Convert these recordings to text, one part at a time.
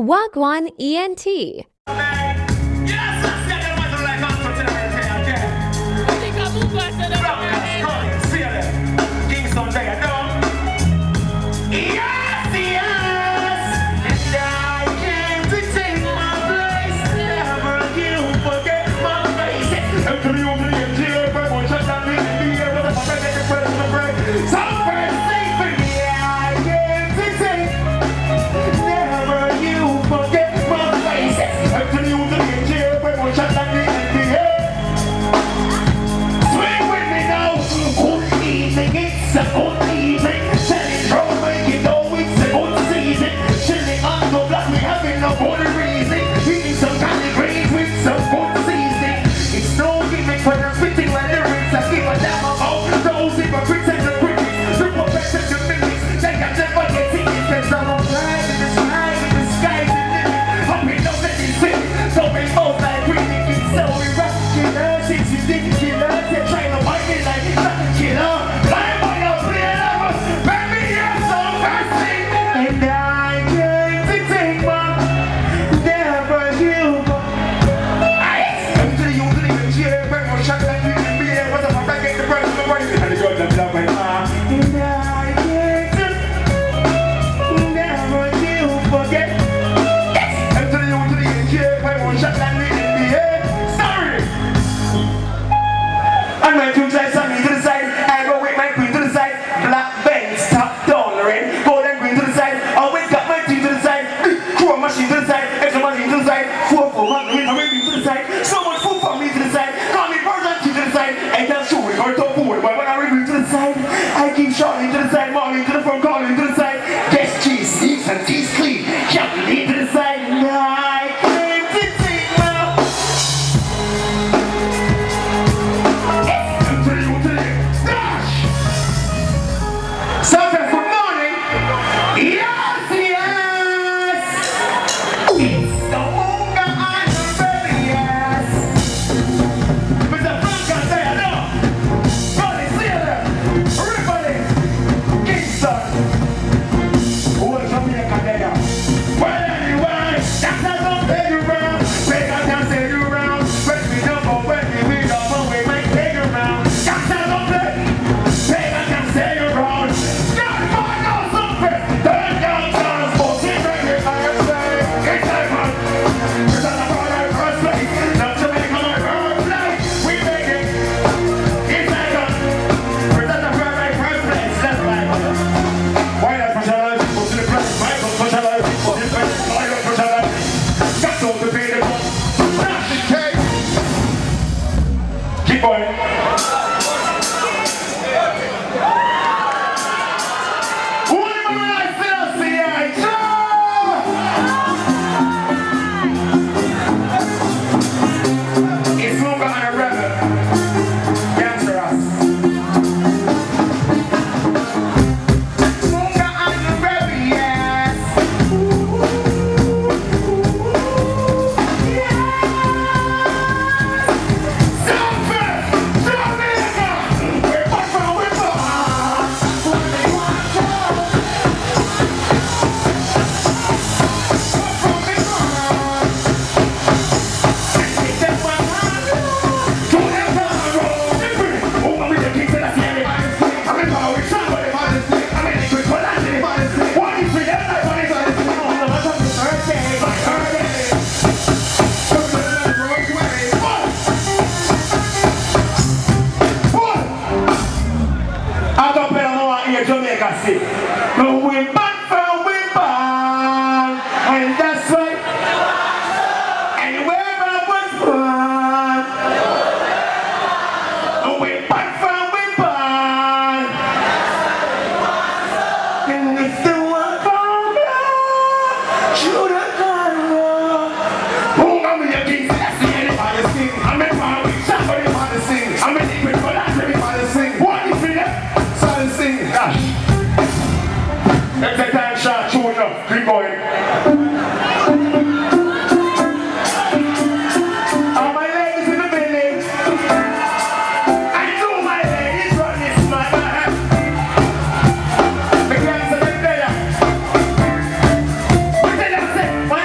Wagwan ENT. Jamaica say, no we back from we born, and that's right. Anywhere I was born, no we back from we born, and if the one from you, should have gone. Munga me against that see anybody sing. I'm in power with somebody wanna sing. I'm in liquid for that everybody sing. What is it? Sing, dash. Let's take time shot, true enough. Keep going. All my ladies in the building. I know my ladies run this my back. The girls are there. We tell them say, my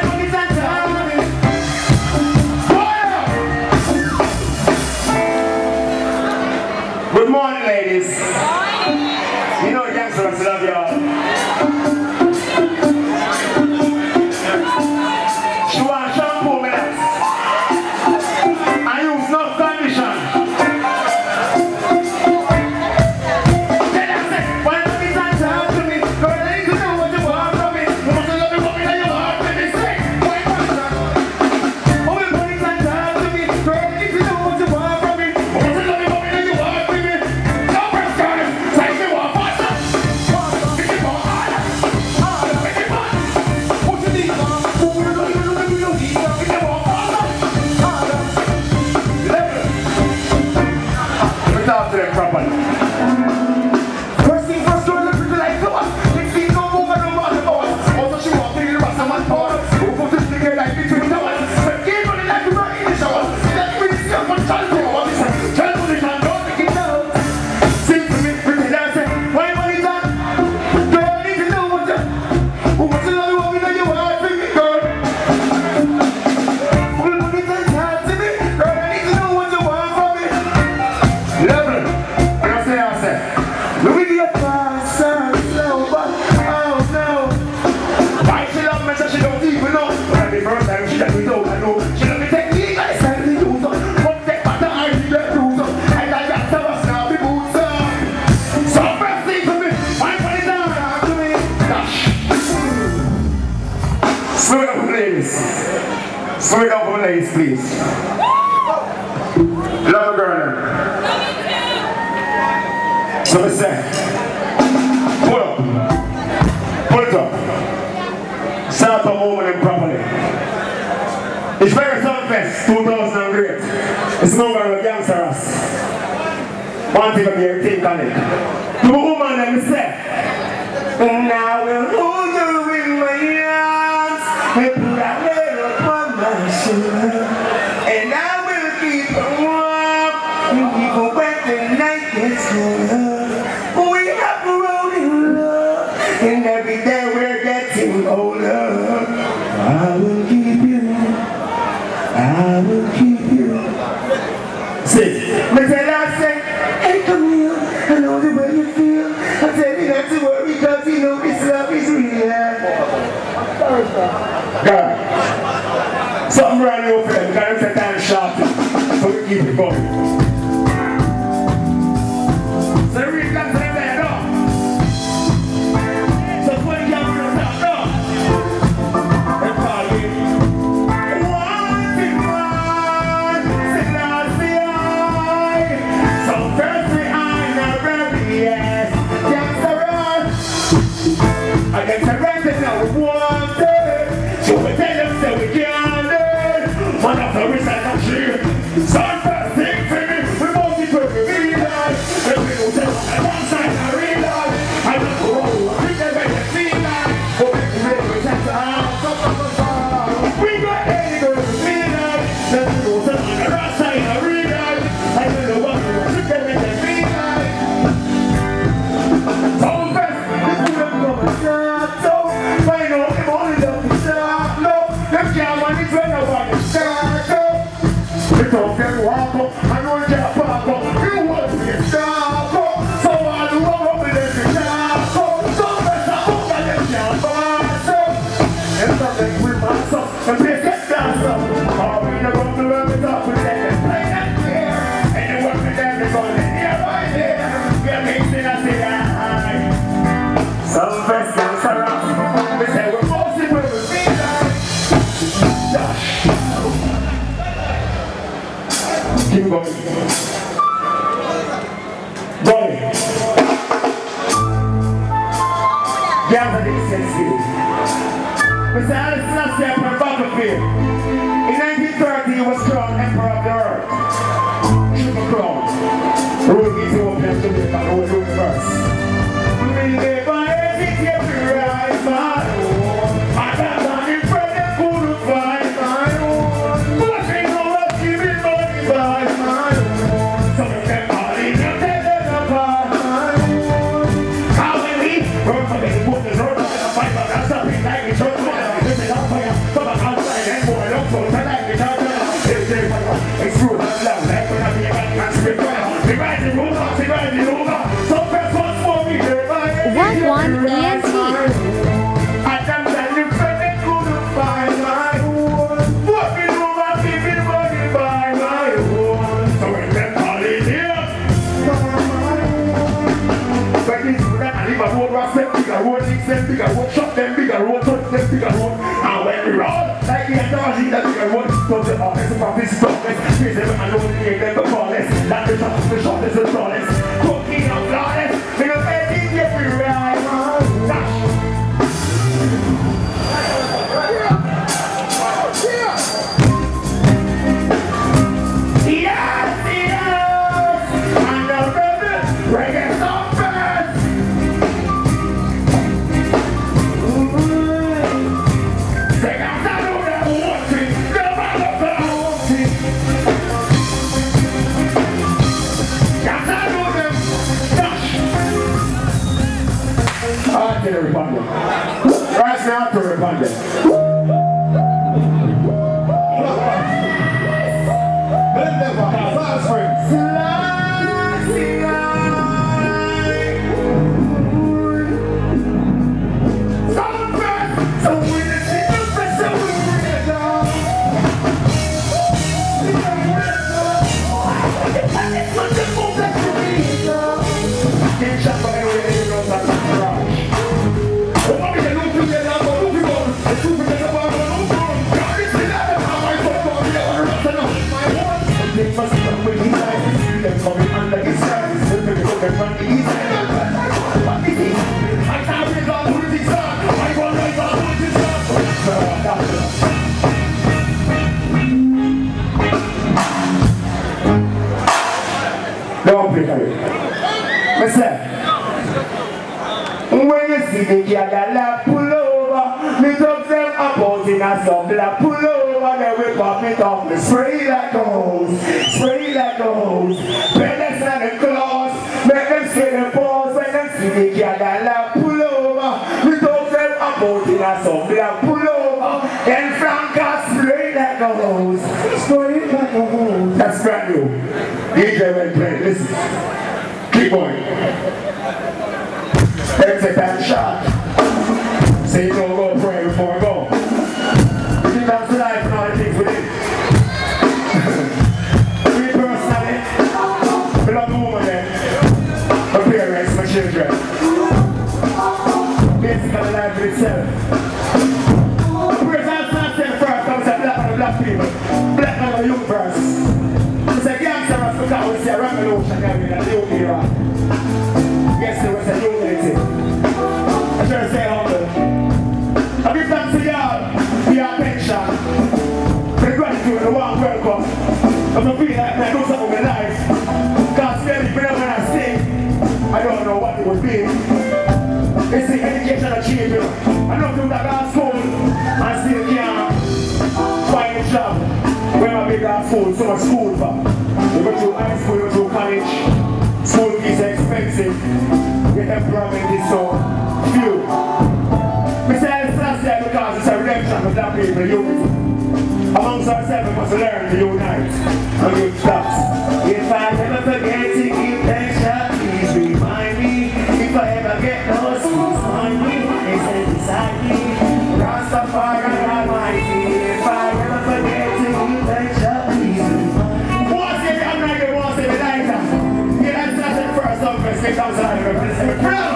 first time she let me know, I know. She let me take me, I said to use up. Come take back the eyes, she let lose up. And I got some of now, the boots up. So first thing to me, I'm putting down to me. Slow down, please. Slow down, ladies, please. Love a girl. So I say, pull up. Pull it up. Start a moment properly. It's REGGAE SUMFEST 2008. It's Munga Honorable gangsters. One thing of your think on it. To the woman let me say, and I will hold you in my arms and put a hand upon my shoulder. And I will keep on warm even when the night gets colder. We have grown in love, and every day we're getting older. I will keep you. I will keep you. See, me tell her, say, hey, come here. I know the way you feel. I tell you not to worry, because you know this love is real. God, something brand new for them, because it's a time short, so we keep it going. So we read that to them there, no? So when you have to stop, no? They call you one in one, Serani Bugle. So first we are now ready, yes. Against the right and now we want it. So we tell them that we can't learn. One of the recycle tree. So first thing for me, we want it to be realized. And we don't tell them one side and realize. I don't know, we can make it feel like. But we can make it sense out. We got any girl to realize. Then we don't tell them the right side and realize. I don't know what we can make it feel like. So first, this is what we're going to do. I know them only love to start, no. Them can't want it when nobody start up. They don't get walk up, I know you can't park up. You want to be a star up. So I do up with every star up. So let's up and them can't pass up. And something with my son, and they get dance up. All we know to learn it up, we let them play that clear. And they work with them, they're going to hear right there. Get me sing and say that. SUMFEST gangster rap. We say we're mostly where we feel like. Keep going. Going. Gather this sensitive. We say Alice Selassie up on battlefield. In 1930 he was crowned Emperor of the Earth. Triple crown. Ruling into open to the whole universe. We never hesitate to rise my own. I got money from the food to find my own. But they know I'll give it money by my own. Some of them are in the dead apart my own. How will we run for the book and run for the fight? But that's something like it's on fire. This is on fire. Come on outside and go along for the night. It's true, that's love. That's when I be a man and spit fire. The rising over, the rising over. So first one's for me. One ENT. I can't tell you friend couldn't find my own. Walking over, giving money by my own. So when them calling here, when they do that, I leave a road, rock them, bigger road, links them, bigger road, shop them, bigger road, touch them, bigger road. And when we roll, like the authority that bigger road, touch the office, the office, progress, praise them and only make them the flawless. That the shortest and flawless. Cooking and flawless, we don't make it everywhere. REGGAE SUMFEST. They got that on that one thing. the Cadillac pull over. Me took them about in a some black pull over. Then we pop it off, me spray like a hose, spray like a hose. Pellets and the claws, make them see the balls when them see the Cadillac pull over. Me took them about in a some black pull over. Then Franca spray like a hose, spray like a hose. That's brand new. DJ will play, listen. Keep going. Exit and shot. Say you don't go pray before I go. You think that's life and all the things we did. Me personally, I love the woman there. My parents, my children. Basically life in itself. The person not saying first, I was a black and black people. Black and the young first. It's a gangster as because we see a revolution in the new era. Yes, there was a unity. I try to stay humble. I give thanks to y'all for your attention, for the gratitude and the warm welcome. I'm not feeling like I do something with my life. Because maybe when I sing, I don't know what it would be. It's the education achievement. I know people that go to school and still can't find a job. When I big at school, so much school for. You go to high school, you go to college. School fees are expensive. The employment is so few. Besides last year, because it's a redemption of black people, unity. Amongst ourselves, we must learn to unite and give thanks. If I never forget to give thanks, please remind me. If I ever get lost, please find me. They say beside me, Rastafari Almighty. If I ever forget to give thanks, please remind me. Once you I'm not going to say the lighter. Yeah, that's not the first Sumfest. It comes out of the proud.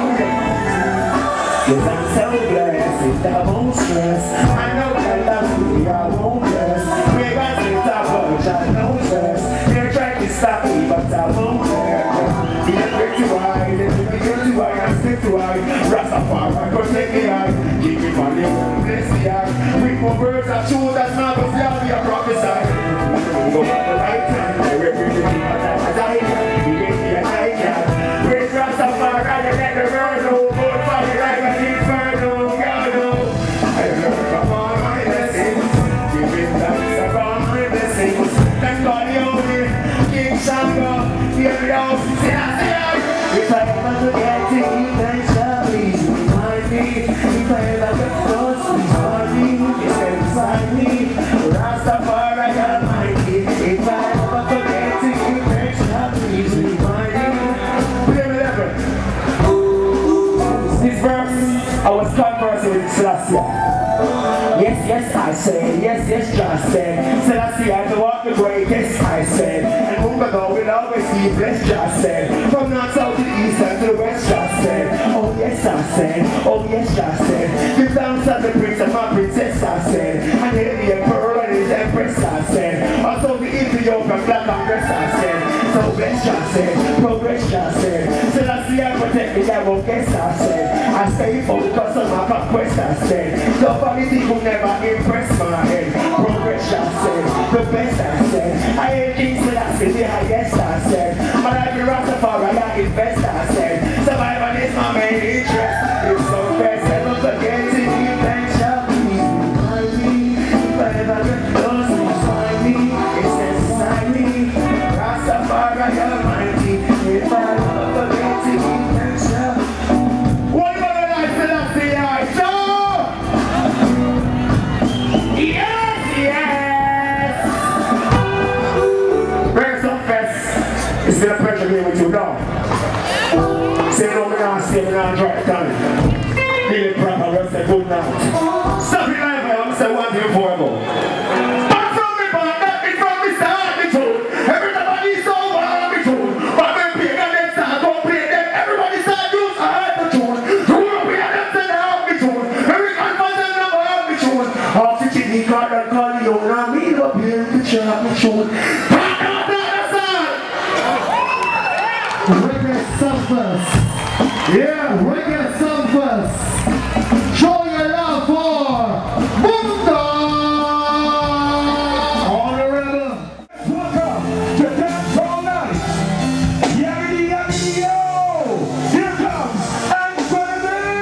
Yes, I'm so blessed with the most stress. I know that love me, I won't rest. We're back to the top of which I know stress. They're trying to stop me, but I won't let them. They're pretty wide, they're pretty wide, I'm still too high. Rastafari, protect me high. Keep me money, bless me high. With more words I choose, that's not what's down me, I prophesy. Go at the right time, I represent me, but I'm a dying. You gave me a nightcap. With Rastafari, I let the world know. If I ever forget to give thanks, please remind me. If I ever get lost, please find me. It's beside me, Rastafari Almighty. If I ever forget to give thanks, please remind me. Play me level. This verse, I was conversing with Selassie. Yes, yes, I said, yes, yes, just said. Selassie, I to walk the greatest, I said. And Munga will always be blessed, just said. From north, south, to the east, and to the west, just said. Oh, yes, I said, oh, yes, just said. Give thanks to the prince and my princess, I said. And the emperor and his empress, I said. Also the Ethiopian black congress, I said. So bless, just said, progress, just said. Selassie, I protect me, I won't guess, I said. I stay focused on my conquest, I said. Nobody will never impress my head. Progress, I said. The best, I said. I ain't King Selassie, the highest, I said. My life in Rastafari, I invest, I said. Survival is my main interest. It's so best, never forget to give thanks, please remind me. If I ever get lost, please find me. It's inside me, Rastafari Almighty. If I ever forget to give thanks, what about the life Selassie, I show? Yes, yes! REGGAE SUMFEST. It's been a pleasure being with you now. Say no, me not stay, me not drive down. Feel it proper, we'll say good night. Stop it live, I'm say one thing before I go. Back from me, but that is from me, start me tune. Everybody is so wild, me tune. But when people get them start, go play them. Everybody start use a heart to tune. The European them say they have me tune. American fans them never have me tune. Half the kidney card and call you, now me up here to chop me tune. REGGAE SUMFEST. Yeah, REGGAE SUMFEST. Show your love for Munga Honorable. Welcome to Dancehall Night. Yaggity, yaggity, yo! Here comes Anthony!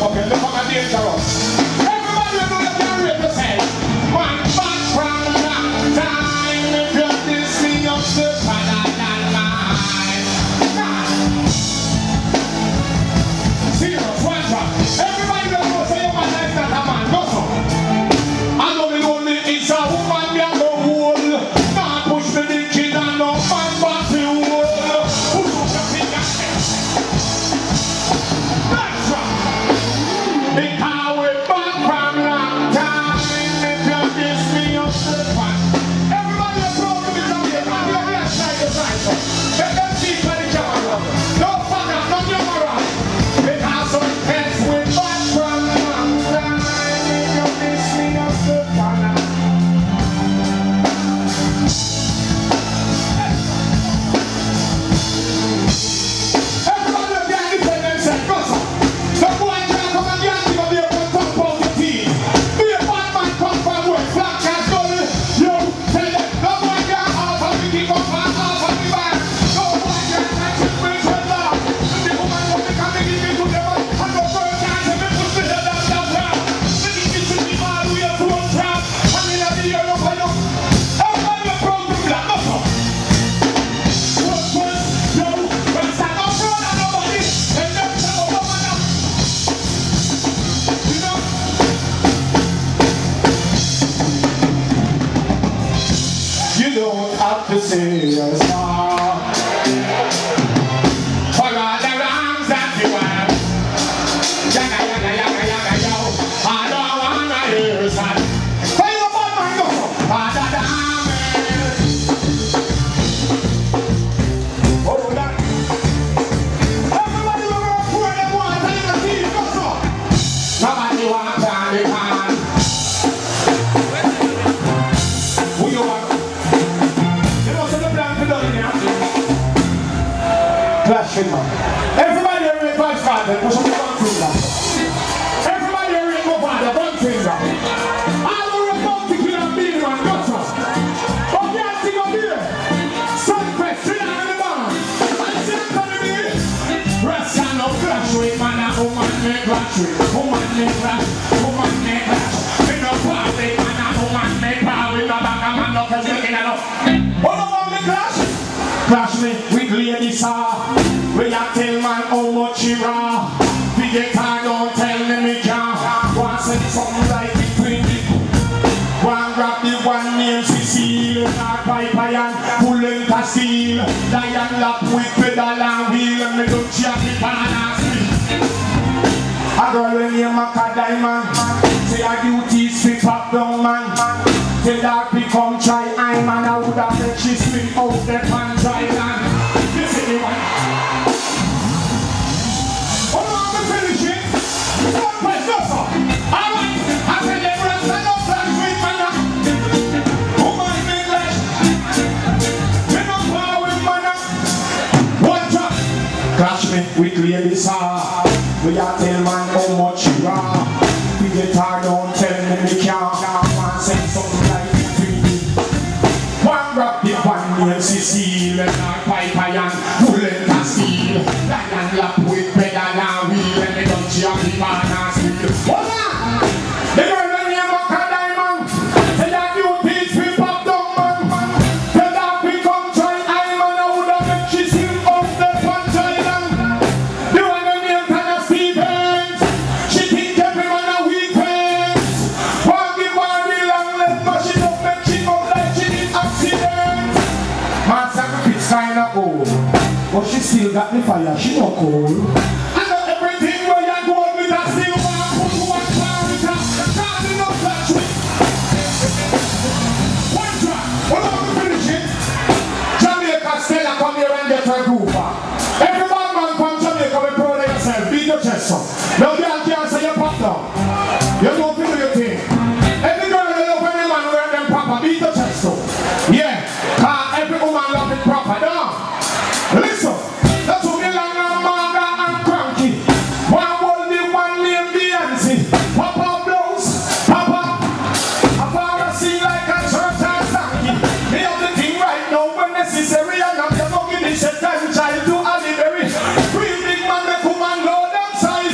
Okay, look at my dangerous. Everybody know you can rate yourself. One back from long time. If you diss me, you're still better than mine. Serious, one drop. Everybody know say your man is not a man. Go so. I know the only is a woman me a go hold. Not push me the kid and no man back to hold. Push up your finger. That's right. Because we back from long time. If you diss me, you're still fun. Everybody is proud to be Jamaican. You're here side to side. Let them see for the camera. No father, no camera. Because some pets we back from long time. If you diss me, you're still fun. Everybody will get independent and go so. The boy can't come and get you, be a good top of the team. Be a bad man come from West Black and Skull. You tell them, the boy can't half of the keep up and half of the back. No boy can't touch his friends with love. The woman will be coming in to them and the first time they will put the head on the ground. The easy to be mad, we are too trap. And in the year of a young. Everybody will proud to black, go so. You don't have to say you're sorry for all the wrongs that you have. Yaga, yaga, yaga, yaga, yo. I don't wanna hear you sad. Hey, you boy, man, go so. Oh, that. Everybody will go for them one. Tell them to see you, go so. Nobody wants to be man. Who you want? You know, so the plan for done here. Flashing man. Everybody here in God's Father, push up your one finger. Everybody here in God Father, one finger. All the way about to kill and beat one, go so. Oh, yeah, sing up here. Sunfest, sit down in the barn. And sit down to me. Rest and no flash with man, and woman may clash with. Woman may clash, woman may clash. In the party, man, and woman may power with the back of man, no cause looking at us. What about me clash? Clash me with Lady Saw. We a tell man how much he raw. We get hard, don't tell me me can't. Want send something like between the one grab the one name Cecile. Dark pipe iron, pulling the steel. Lion lap with pedal and wheel. And me don't check the pan and sleep. A girl when you make a diamond. Say her duties fit up down man. Till that become try I'm and I would have let she swing out the pan dry land. You see the one? Hold on, I'm finishing. Don't press no sir. Alright, I tell them rest and no flash with man. Oh my English. Me no power with man. One drop. Clash me with Lady Saw. We a tell man how much you are. We get hard, don't tell me me can't. Man say something like between me. One grab the one name Cecile. And our pipe iron, pulling the steel. Lion lap with pedal and wheel. And they don't cheer the man and steel. Hold on! The girl when you make a diamond. Say that you teach me pop down man. Tell that we come try I'm and I would have let she swim up the punch island. The one when you kind of Stevens. She think every man a weekend. One give her the long leg but she don't make she up like she did accident. Man sacrifice kinda old. But she still got the fire, she no cold. I know everything where you go with a still one put one power with her. Can't do no flash with. One track, hold on to finish it. Jamaica Stella come here and get her groove back. Every bad man from Jamaica be proud of yourself, beat your chest up. Now girl can't say you pop down. You don't feel your thing. Every girl you love any man wear them proper, beat your chest up. Yeah, cause every woman love it proper, don't. Listen, that's who me long and manga and cranky. One hold the one name Beyonce. Papa blows, Papa. A pharmacy like a church and stanky. Me have the thing right now when necessary. And I'm going to give this a time child to Aliberry. Real big man, make woman know them size.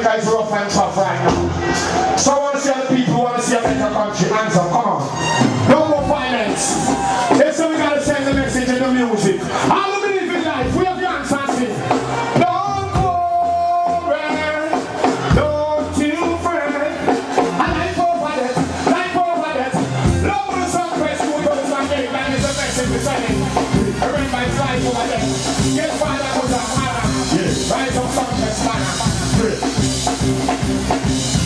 Jamaica is rough and tough right now. So I want to see all the people who want to see a better country. Hands up, come on. No more violence. It's so we got to send the message in the music. All who believe in life, we have the answer and sing. Don't worry, don't you fret. And life over that, life over that. Love will suppress 2008, and it's a message we're sending. Remember, it's life over there. Get father was a father. Rise up, Sunfest banner.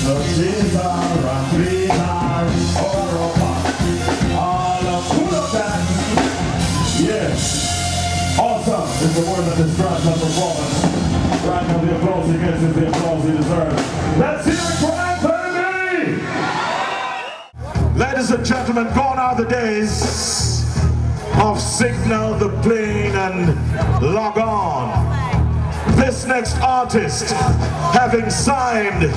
The Caesar and Caesar, Europa, all of that. Yes. Awesome is the word that describes our performance. Right now, the applause he gets is the applause he deserves. Let's hear it for Anthony! Ladies and gentlemen, gone are the days of signal the plane and log on. This next artist, having signed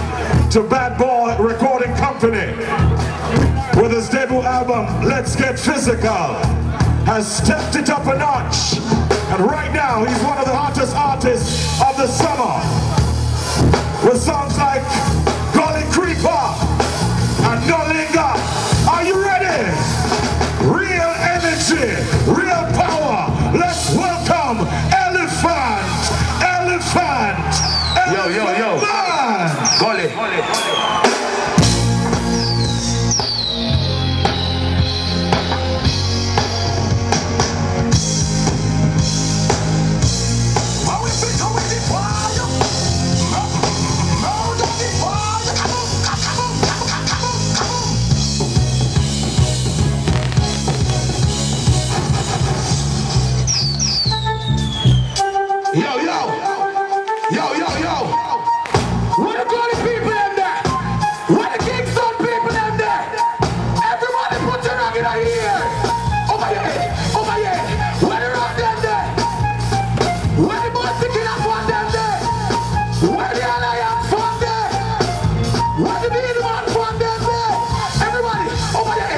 to Bad Boy Recording Company with his debut album, Let's Get Physical, has stepped it up a notch. And right now, he's one of the hottest artists of the summer with songs like Gully Creeper and No Linger. Are you ready? Real energy, real power. Let's welcome Elephant. Yo. Gully. Yo. What the Gully people in there? What the Kingston people in there? Everybody put your hand in the ear. Over here. Where the rock them there? Where the boys sticking up on them there? Where the Alliance from there? Where the Bean Man from them there? Everybody, over here.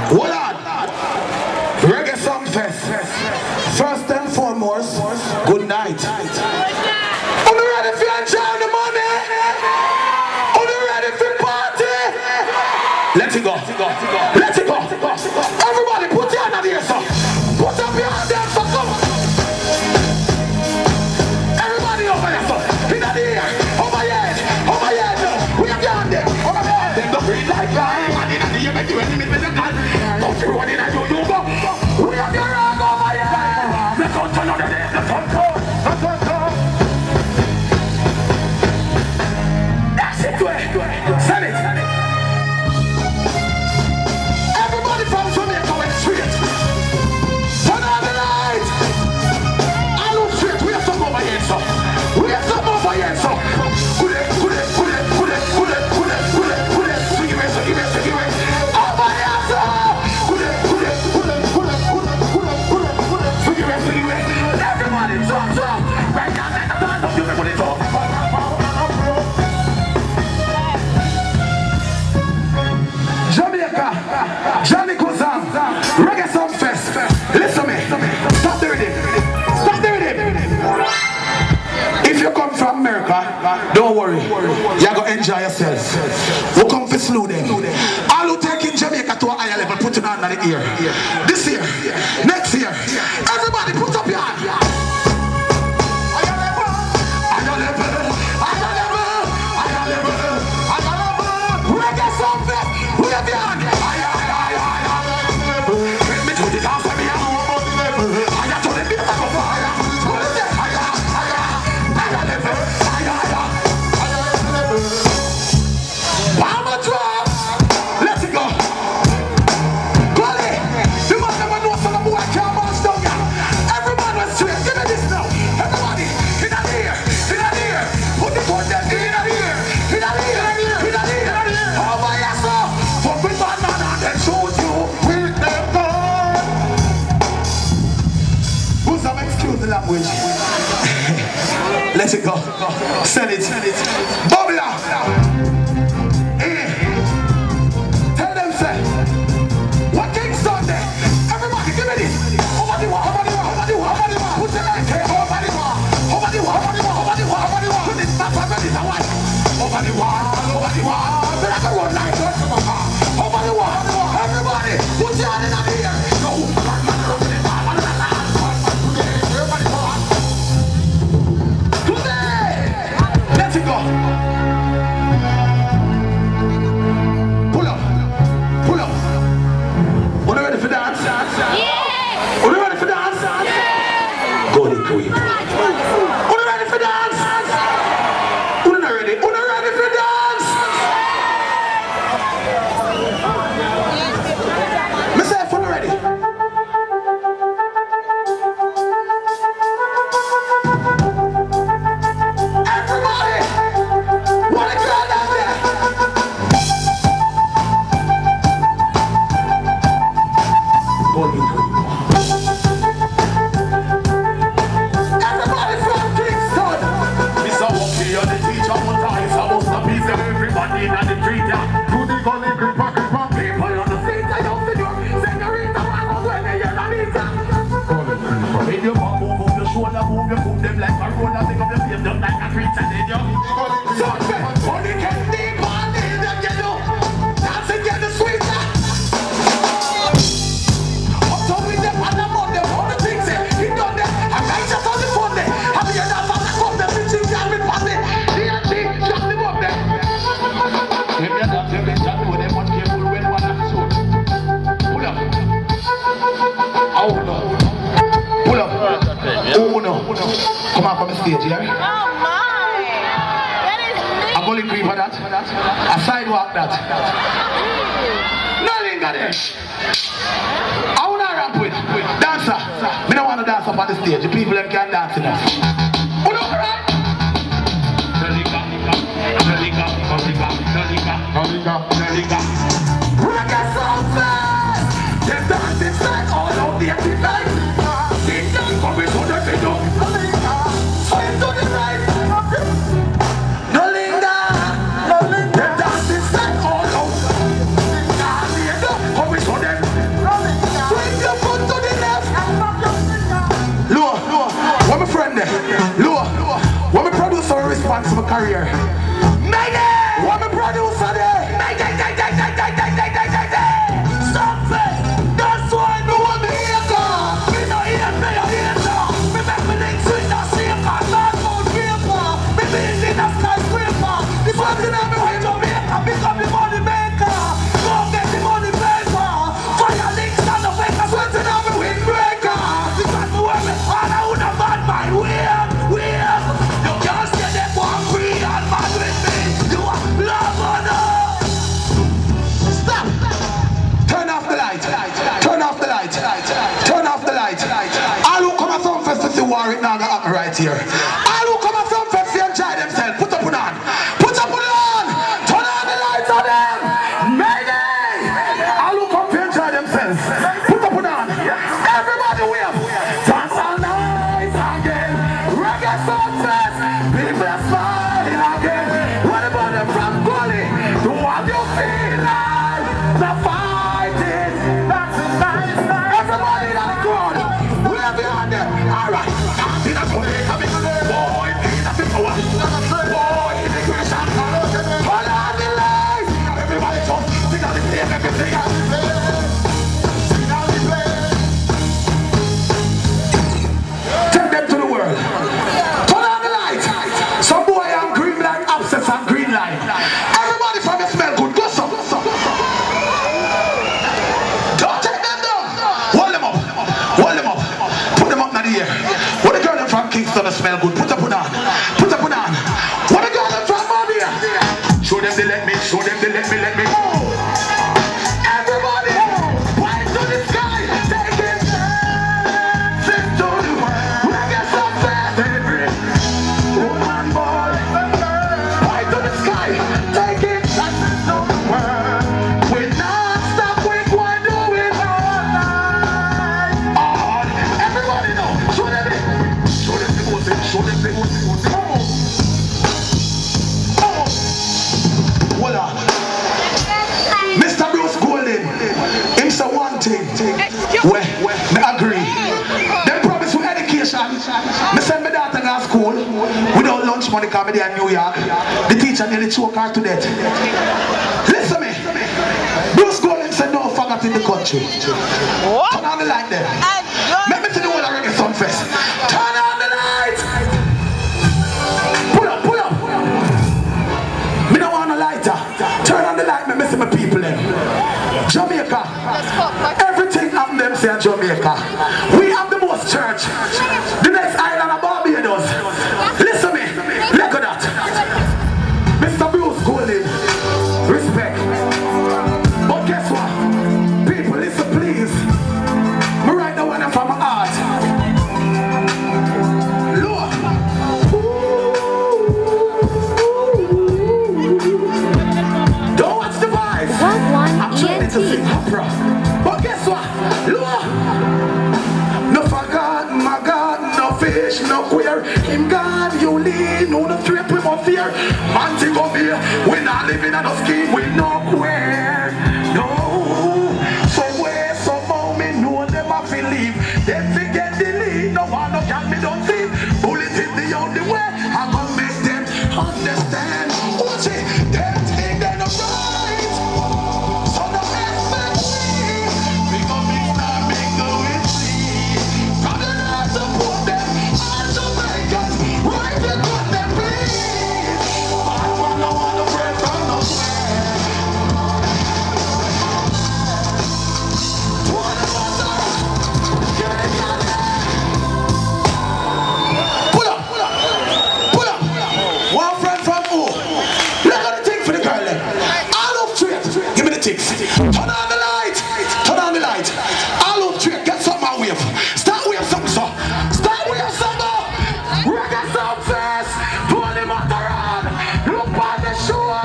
Hold on. Reggae Sumfest. First and foremost, good night. Are you ready for enjoy the money? Are you ready for party? Let it go. Everybody put your hand on the air, sir. Put up your hand there, sir. Come on. Everybody over there, sir. In the air. Over here. We have your hand there. Over there. Them don't breathe like that. And in the air, make you enemy with the gun. Don't you run in and you go. We have your hand over here. Let's go to another day. Let's go. That's it. Send it. Everybody from Jamaica went straight. Turn on the light. I look straight. We have some over here, sir. Pull it. Give it. Over here, sir. Everybody jump. Right now, let the band of you everybody jump. Jamaica, Johnny Kuzam, Reggae Sumfest. Listen to me. Stop the rhythm. If you come from America, don't worry. You're going to enjoy yourself. We'll come for slew them. All who take in Jamaica to a higher level, put it under the ear. This year, next year, everybody put up your hand. Reggae Sumfest, we have your hand. Let me do the dance for me. I got to the beat of fire. Palmer drop. Let it go. Gully. The man never knows how the boy can't march down here. Every man was straight. Let it go. Send it. Bubble up. Tell them, say, what king's done there? Everybody give me this. Over the wall. Put your hand here. Over the wall. Put this back on this away. Over the wall. Then I can run like that. Over the wall. Everybody, put your hand in the air. Go. Let it go. Pull up. Are you ready for dance? Yeah. Are you ready for dance? Yeah. Go the queen. Are you ready for dance? Are you ready for dance? Myself, are you ready? Everybody, what a crowd out there! Everybody from Kingston! Mr. Walkie, you're the teacher, one time, supposed to be everybody in the street. Do the gully, grip, people on the street, I don't see your senorita, I don't know when they hear the Lisa. If you move up your shoulder, move your foot, them like a roller, pick up your face, just like a creature, then you only can deep on it, then you know, dancing get the sweeter. Up to with them on the Monday, all the things he done there, I'm righteous on the Monday, have you enough on the cup, the bitches got me on it, D&T, drop them up there. If you're not doing it, just with them, much careful when one has shoot. Pull up. Oh no. Pull up. Oh no. Come on from the stage, yeah? Oh my! That is me! I'm going to agree for that. A sidewalk that. No linger there. I want to rap with dancer. Me don't want to dance up on the stage. The people them can't dance enough. Pull up, right? Reggae Sumfest! Them dancing like all of the empty night. Sit down, come in, so they say no. Swing to the right. No linger. Them dancing like all of come in, so them. Swing your foot to the left. Lower. What my friend there? Lower. What my producer responsible career? Mayday! What my producer there? Mayday! Sumfest! That's why me want me here, God! Me no here, me make me link to the shaker, not about paper. Me build in a skyscraper. The person I'm with Jamaica become the money maker. Go get the money paper. Fire links and the fakers sweating on me windbreaker. Because me wear me all I would have bad mind. Weird. You can't say they want free and mad with me. You are love or no. Stop. Turn off the light. All who come at Sumfest to see war it now gonna happen right here. All who come at Sumfest to enjoy themselves. Put up on. Turn on the lights on them. Mayday. All who come to enjoy themselves. Put up on. Everybody wave. Dance all night again. Reggae Sumfest. People smile again. What about them from Gully? Do what you feel like? The fight is. That's a nice night. Everybody in the crowd. Wave your hand there. All right. In a Gully, boy, in a power. Boy, in the creation. Hold on the lights. Everybody jump. Sing out the play, everything out the play. Sing out the play. Take them to the world. Turn on the light. Some boy on green light, abscess and green light. Everybody from the smell good. Go some. Don't take them down. Hold them up. Put them up in the air. What the girl them from Kingston that smell good? Put up on. What the girl them from Mobile? Show them they let me. Move. Everybody, point to the sky. Take it. Sing to the world. Reggae Sumfest. Every woman, boy. Point to the sky. Take it. Sing to the world. We not stop. We go and do it all night. Everybody know. Show them the music. Show them Well, me agree. They promise you education. Me send my daughter to school without lunch money because me there in New York. The teacher nearly choke her to death. Listen me. Bruce Golden said no faggot in the country. Turn on the light there. Let me see the whole of Reggae Sumfest. Turn on the light. Pull up, pull up. Me don't want a lighter. Turn on the light, me see my people there. Jamaica. Everything of them say Jamaica. We have the most church. The next island of Barbados. Listen me. Look at that. Mr. Bruce Golden. Respect. But guess what? People, listen please. Me write the one from my heart. Lord. Don't watch the vibes. I'm trying to sing opera. But guess what? Lord. No forgot, my God, no fish, no queer. Him God, you lean, no the trip we must fear. Montego here, we not living on a scheme, we no queer. No. So where some moment know them have to leave. They forget the lead, no one no can me don't see. Bullet is the only way, I'm gonna make them understand. Watch it, them think they're not right. So no expect me. We gon' mix that, make the wind see. From the Lord support them, all Jamaicans, right to cut them please. I wanna pray from no swear. Pull up, pull up, pull up. One friend from who? Look at the thing for the girl then. All up straight. Give me the things. Turn on the light. Turn on the light. All up straight. Get something and wave. Start wave something, so. Start wave something. Reggae Sumfest. Pull the motor on. Look on the shore.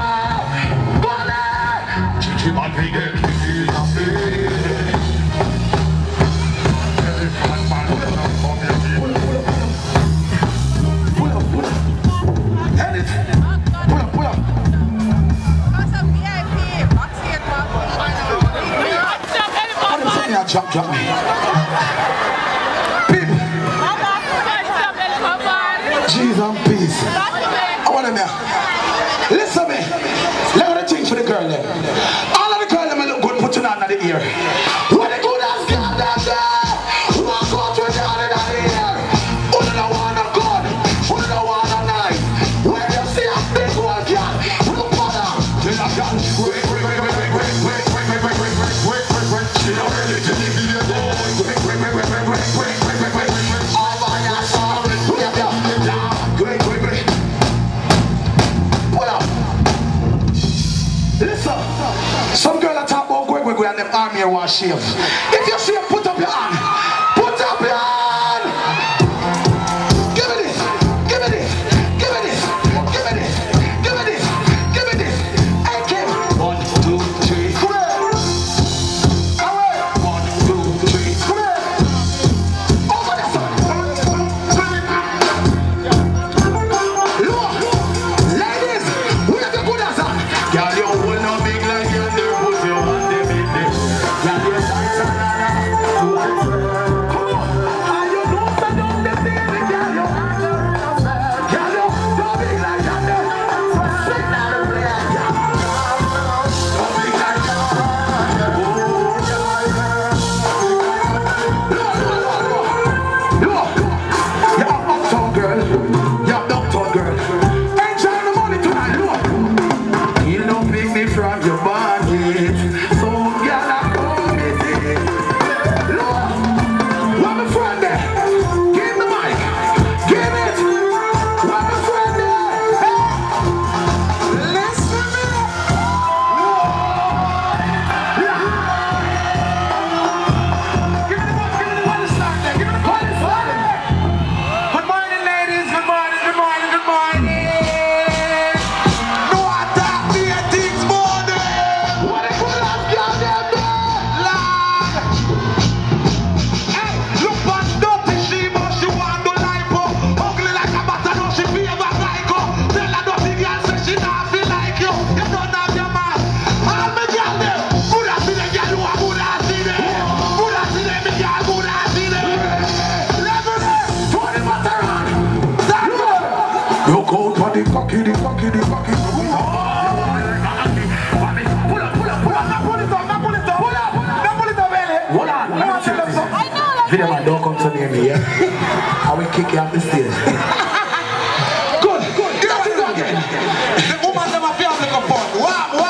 Bullet. Chichi man figure. Pull up, pull up. Head it. Pull up, pull up. Drop me. People. Jesus and peace. I want them here. Listen me. Look at the thing for the girl there. All of the girls them look good putting on the ear. What the good ass girl that there? Who want to go to the other in the ear? Who don't want a good? Who don't want a nice? When you see a big old girl, look for her. Tell a girl, wait. She don't ready to give you the wait. All by yourself. Wait. Pull up. Listen. Some girl that talk about quick and them arm here wash shave. If you see him, put up your hand. Put up your hand. Give me this. Give me this. Give me this. Give me this. Give me this. Give me this. Hey, Kim. 1, 2, 3. Come here. Away. 1, 2, 3. Come here. Over there, son. Look. Ladies, we have the good as on. Girl, you will not big like you. Put your hand in it. Girl, you Video man, don't come to near me, yeah? I will kick you off the stage. Good. You have to go again. The woman never feel like a fun. Wow. When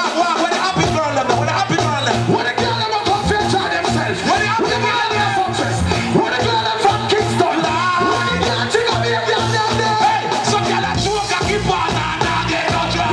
the happy girl them, when the happy girl them. When the girl them come to enjoy themselves. When the happy girl them success. When the girl them from Kingston. When the girl chick up here, girl them there. Hey, some girl that choke and keep on. Nah, get no job.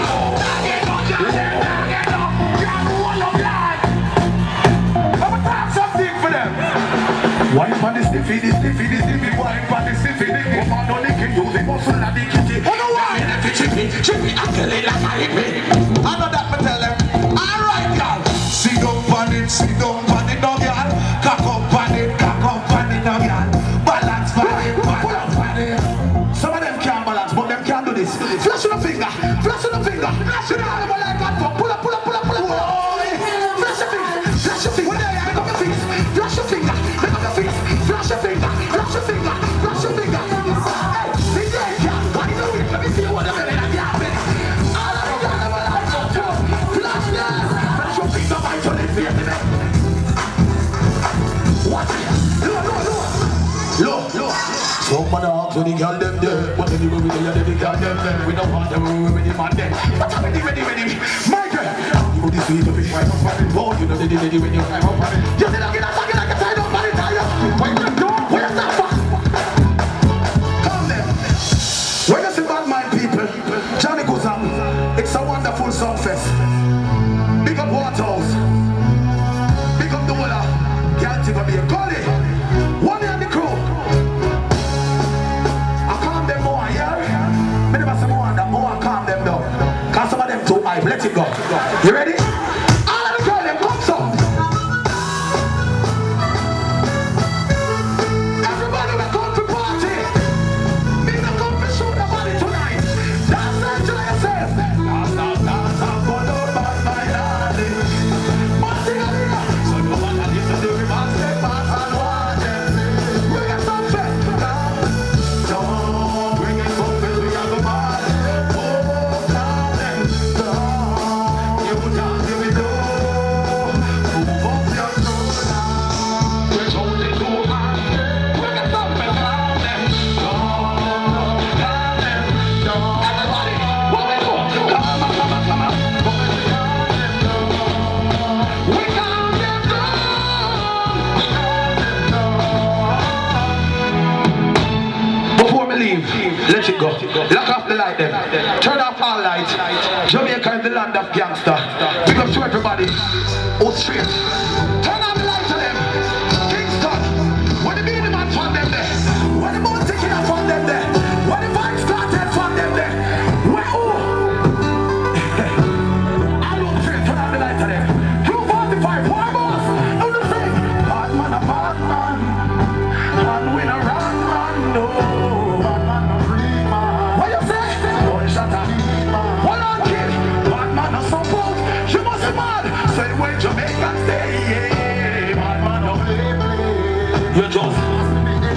Wine for the stiffy, wine for the stiffy, the woman don't lick it, use the muscle and the kitty. Oh no, why? Chippy, I kill it like a hippie. I know that, but tell them. Alright, y'all. Sit down on it, no y'all. Cock up on it, no y'all. Balance on it, pull up on it. Some of them can't balance, but them can't do this. Flash on the finger, flash on the finger. Flash on the animal like that, pull up. Flash your finger, flash your finger. Make up your face, flash your finger. Flash your finger, flash your finger, flash your finger. Hey, DJ, what do you do? Let me see what the hell is happening. All of you got them alive. Flash them. Flash your finger by your left ear, man. Watch it. Look. Some of the hogs with the girl them there. What do you do with the girl them there? We don't want them with the man there. What's up with the my girl? You know the sweet of it, right up on it. Oh, you know the when you climb up on it. You see that get like a tie up on it, tie up. Where's that fuck? Come there. When you see bad mind people, Johnny goes up. It's a wonderful sumfest. Big up Waterhouse. Big up the water. Can't take a beer. Gully. One in the crew. I calm them more, yeah? Me never say more and more I calm them down. Cause some of them too high. Let it go. You ready? All of the girls, them come some. Everybody will come to party. Me will come to shoot the body tonight. Dance and enjoy yourself. Dance, followed by my darling. Montego here. So no matter listen to me, man, step back and watch it. Bring it some fest. Don't bring it some fest, we have a ball. Oh, darling, don't. You can't give it all. Move up your shoulder. We're only too hard. Bring it some fest, darling. Don't. Everybody, what we do? Come on. We calm them down. Before we leave, let it go. Lock off the light then. Turn off all lights. Jamaica is the land of gangster. Big up to everybody. Oh, straight. Turn off the lights on them. Kingston. When the beanie man found them there. When the boat taking up on them there. When the vibes started from them there. Where who? I don't straight. Turn off the lights on them. 245. War boss. Who the thing? Bad man, a bad man. Man win a run. No. Bad man, a free man. What you say? Boy, shut up. Hold on, kid. Bad man, a support. You must be mad. Say when Jamaica stay. Yeah. Bad man, no play. You just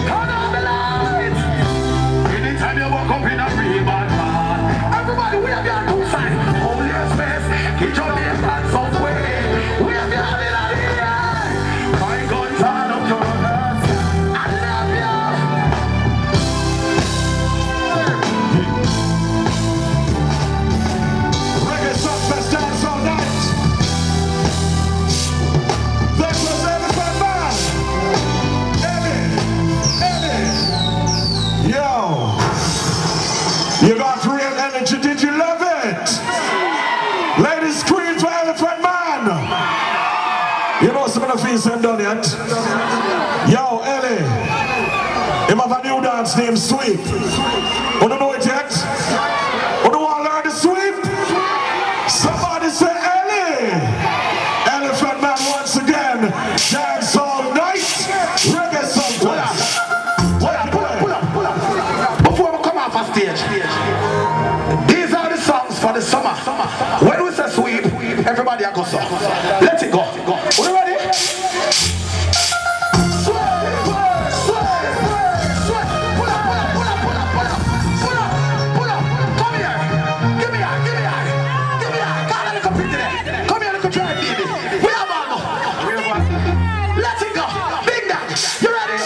turn on the lights. Anytime you walk up in a real bad man. Everybody, we have your two sides. Holy space. Get your name and some way. We have your hand in the air. My guns are up to us. I love you. Reggae Sumfest dance all night. This was Elephant Man. Eddie. Yo. You got real energy. Did you love it? Ladies, scream for Elephant Man. You know some of the things I'm done yet? Yo, Ellie. Him have a new dance named Sweep. You don't know it yet? You don't want to learn the sweep? Somebody say Ellie! Elephant Man once again. Dance all night. Reggae Sumfest. Pull up. Before we come off a stage, these are the songs for the summer. When we say sweep, everybody go so. Let it go. Are you ready? Pull up. Come here. Give me here. Come here, little pretty there. Come here, little dry baby. We have all go. Let it go. Big Daddy. You ready?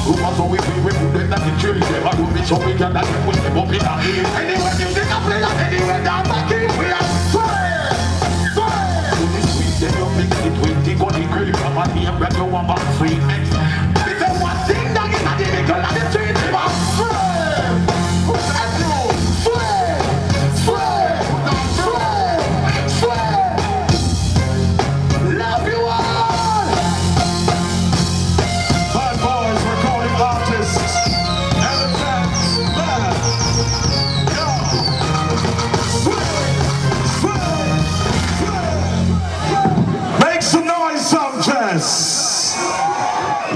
Who was so we put them that the children, but we so we can that put them up in a hill. Anyway, music a play, anyway, down back in, we are swear. To this week, then you mix it with the golden grill from a name where you want back sweet. It's a one thing that is not the middle of the street, but swear. Who's that you? Swear. Love you all. Bad boys, recording artists. Elephants, bad. Yo. Make some noise, Sumpfest.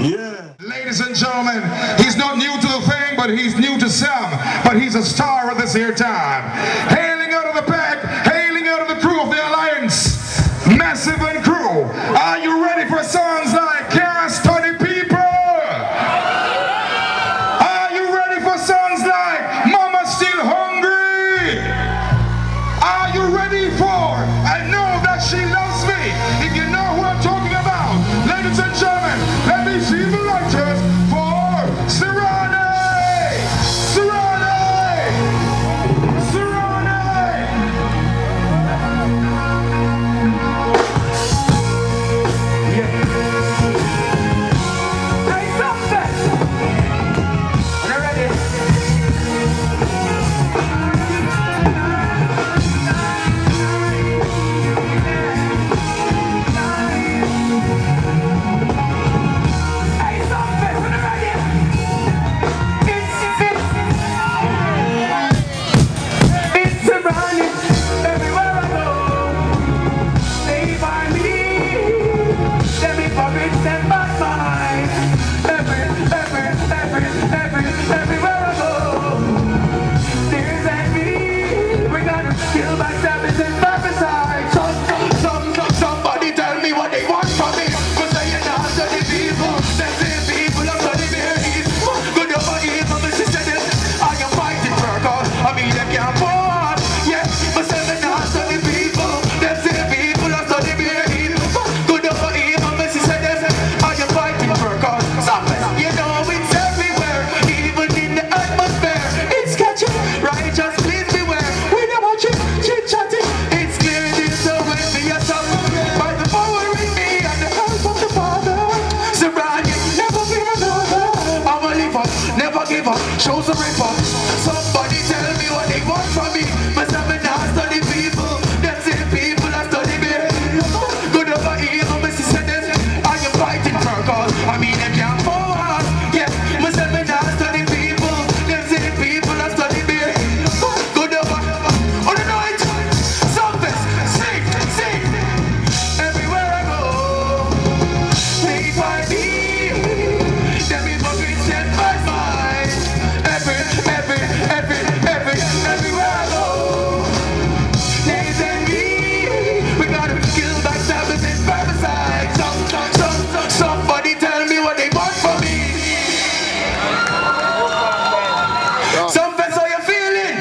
Yeah. Ladies and gentlemen, he's not new to the thing, but he's new to some. But he's a star of this here time. Hailing out of the pack, hailing out of the crew of the Alliance, Massive and Crew. Are you ready for songs like Can't Study People? Are you ready for songs like Mama Still Hungry? Are you ready for I Know That She Loves Me? If you know who I'm talking about, ladies and gentlemen, let me see the lighters for Serani! Serani! Serani! Yeah. Hey, Sumpfest! Are you ready? Somebody tell me what they want from me. Cause I ain't not to the people. Them same people are to the very good over evil, but she said it. I am fighting for a cause. I mean, they can't afford. Yeah, but say me not to the people. Them same people are to the very good over evil, but she said it. I am fighting for a cause. Something, you know, it's everywhere. Even in the atmosphere. It's catching. Righteous, please beware. We don't watch it, chit-chatting. It's clear this so when me a song. By the power in me and the help of the Father. Serani, never fear another. I'm a live up, never give up. Show some rip up. Somebody tell me what they want from me. But I'm not study people. Them same people are study me. Good over evil, but she said this. I am fighting for a cause. I mean, they can't forward. Yeah, but I'm not study people. Them same people are study me. Good over. On the night. Sumpfest. Sing. Everywhere I go, they find me. Them hypocrites set my mind. Everywhere I go, they send me. We gotta kill backstabbers and parasites. Somebody tell me what they want from me. Sumpfest, how you feeling?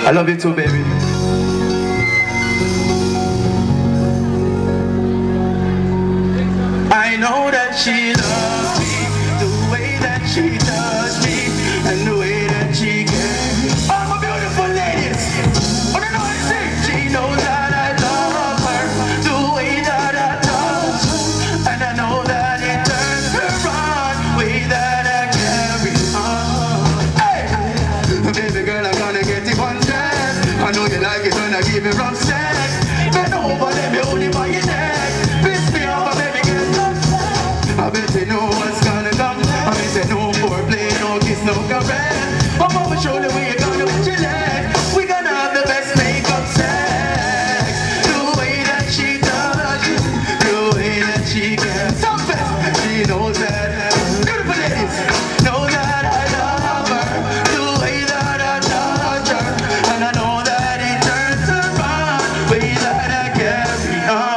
I love you too, baby. I know that she loves me, the way that she does me, and the way that she cares. All my beautiful ladies, what do I say? She knows that I love her, the way that I touch her, and I know that it turns her on, way that I carry on. Hey, baby girl, I'm gonna get it one chance. I know you like it when I give you rough sex. Bend over, let me hold you by your neck. Piss me off, baby girl. I bet you know what's gonna come. I bet you know foreplay, no kiss, no caress. I'm over show the way you're gonna put your leg. We gonna have the best makeup sex. The way that she does, the way that she gets. Sumpfest, she knows that. Beautiful ladies, know that I love her. The way that I touch her, and I know that it turns her on. Way that I carry on.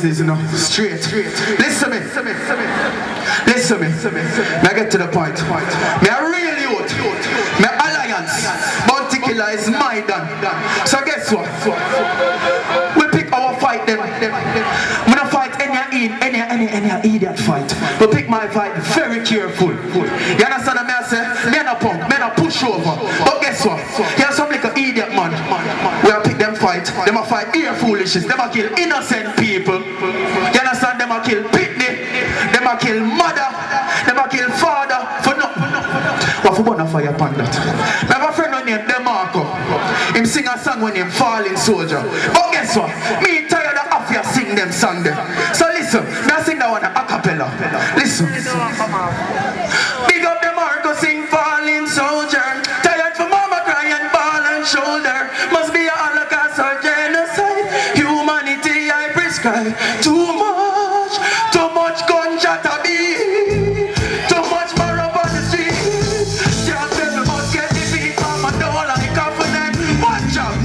business, you know, straight. Listen to me. May I get to the point. Me a real youth. Me alliance. Bounty killer is my done. So guess what? We pick our fight them. We don't fight any idiot fight. We pick my fight very careful. You understand what I say? Me no pump, me no push over. But guess what? Here's some like an idiot man. We pick them fight. Them a fight ear foolishness. Them a kill innocent people. You understand? Them a kill pitney. Them a kill mother. Them a kill father. For nothing. What for gonna fire upon that? I have a friend named DeMarco. Him sing a song when him falling soldier. But guess what? Me tired of you sing them song there. So listen, I sing that one a cappella. Listen. Big up DeMarco, sing falling soldier. Tired for mama crying ball and shoulder. Must be a Holocaust or genocide. Humanity I prescribe. Too much gunshot a beat. Too much more up on the street. Can't tell me must get defeat. Mama don't like confident. Watch out.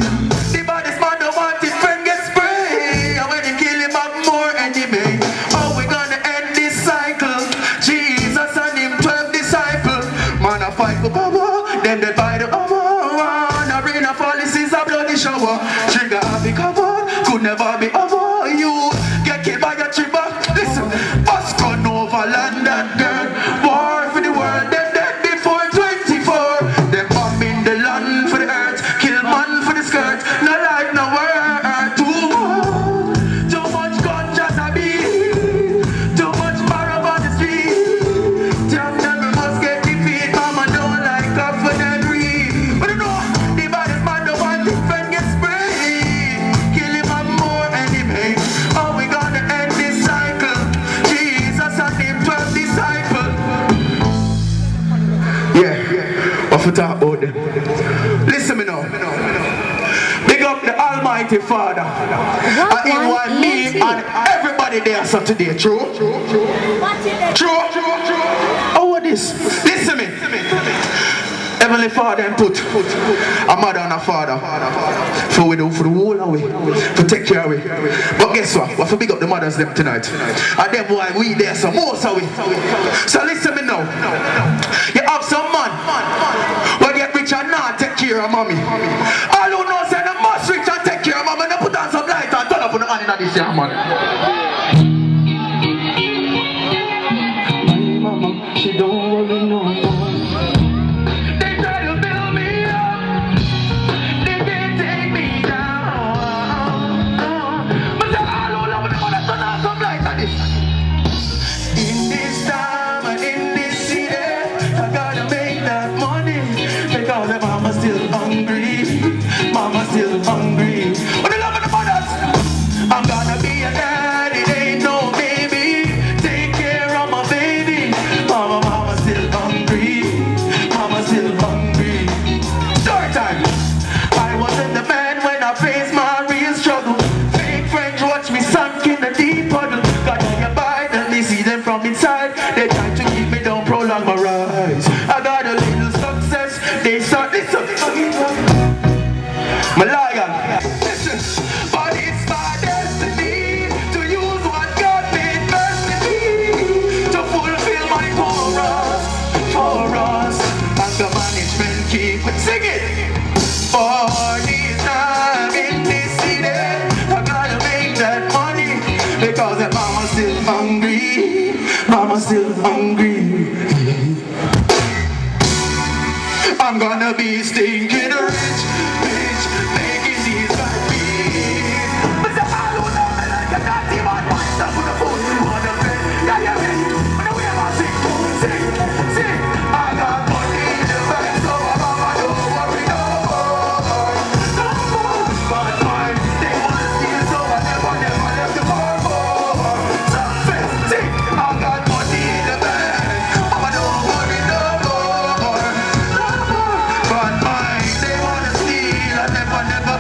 The baddest man don't want his friend get sprayed. And when you kill him have more enemy. How we gonna end this cycle? Jesus and him 12 disciples. Man a fight for power. Then they buy the hour. And arena policies a bloody shower. Trigger happy cover. Could never be over. You get killed by your trigger. Listen, bus gun over land and girl. War for the world, them dead before 24. Them bombing the land for the earth. Kill man for the skirt. No life, no word. Too much gunshot a beat. Too much barrel on the street. Damn them we must get defeat. Mama don't like up for them read. But you know, the baddest man don't want his friend get sprayed. Kill him and more enemy. How we gonna end this cycle? Jesus and him 12 disciples. Yeah, what for talk about them? Listen me now. Big up the Almighty Father. And in one me and everybody there so today. True? True? Oh, what is? Listen me. Heavenly Father and put a mother and a father for we do for the whole away, to take care of it. But guess what? We have to big up the mothers them tonight. And them why we there so most away. So listen me now. You have some man who get rich and not take care of mommy. All who know say they must rich and take care of mommy. They put on some light and turn up on the hand in this year, man. My mama, she don't worry no more. In this time and in this city, I gotta make that money because the mama's still hungry. Mama's still hungry. What the love of the mothers? I'm gonna be a daddy, ain't no baby. Take care of my baby. Mama's still hungry. Mama's still hungry. Story time. I wasn't the man when I faced my real struggle. Fake friends watch me sunk in the deep puddle. Got on your Bible, they see them from inside. They try to keep me down, prolong my rise. I got a little success, they start listen. My lion, listen. But it's my destiny to use what God made best to me to fulfill my chorus. And the management keep singing. For this time in this city, I gotta make that money because that mama's still hungry. Mama's still hungry. I'm gonna be stinking rich, making these bad beats. But the I don't know me like a naughty man. What's up with the food? On the bed, yeah, yeah, man. When the way I sing. I got money in the bank, so my mama don't worry no more. But mine, they wanna steal, so I never left the bar more. Success, see, I got money in the bank, mama don't worry no more. But mine, they wanna steal, I never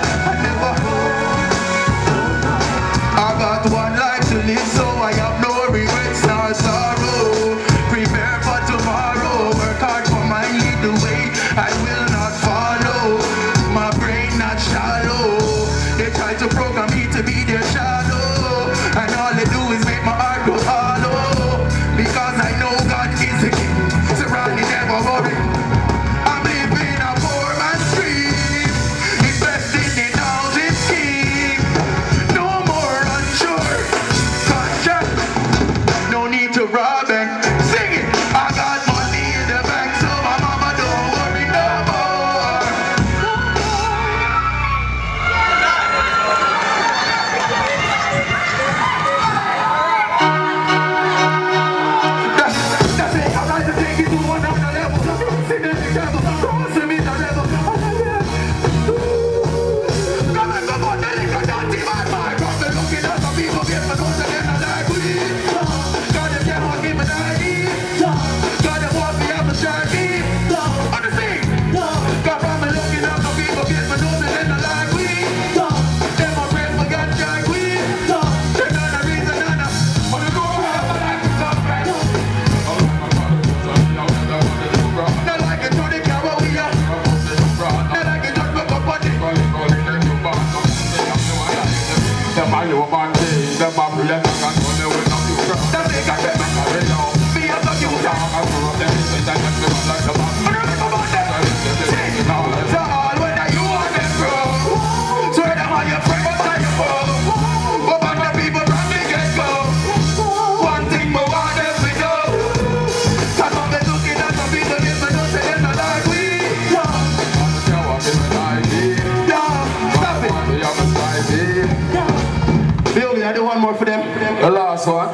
one more for them. The last one.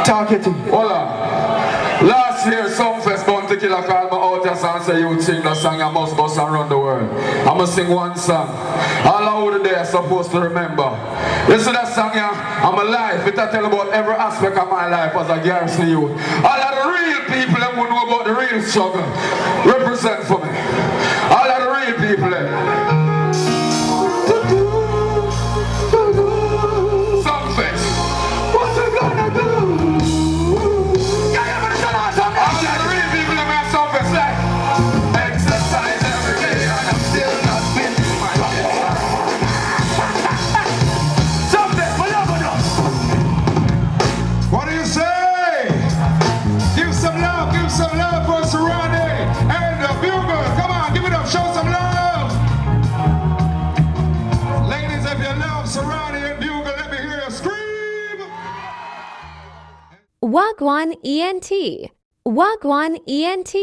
Talk it. Hold on. Last year, Sumfest Bounty Killer called me out and say, you sing the song, you must bust and run the world. I'm going to sing one song. All over the day are supposed to remember. You see that song here? I'm alive. It tell about every aspect of my life as a garrison youth. All of the real people who know about the real struggle represent for me. All of the real people. Sumfest. What you gonna do? Exercise every day and I'm still not fit. Something, What do you say? Give some love for Serani and the Bugle. Come on, give it up, show some love. Ladies, if you love Serani and Bugle, let me hear you scream. Wagwan ENT. Wagwan ENT.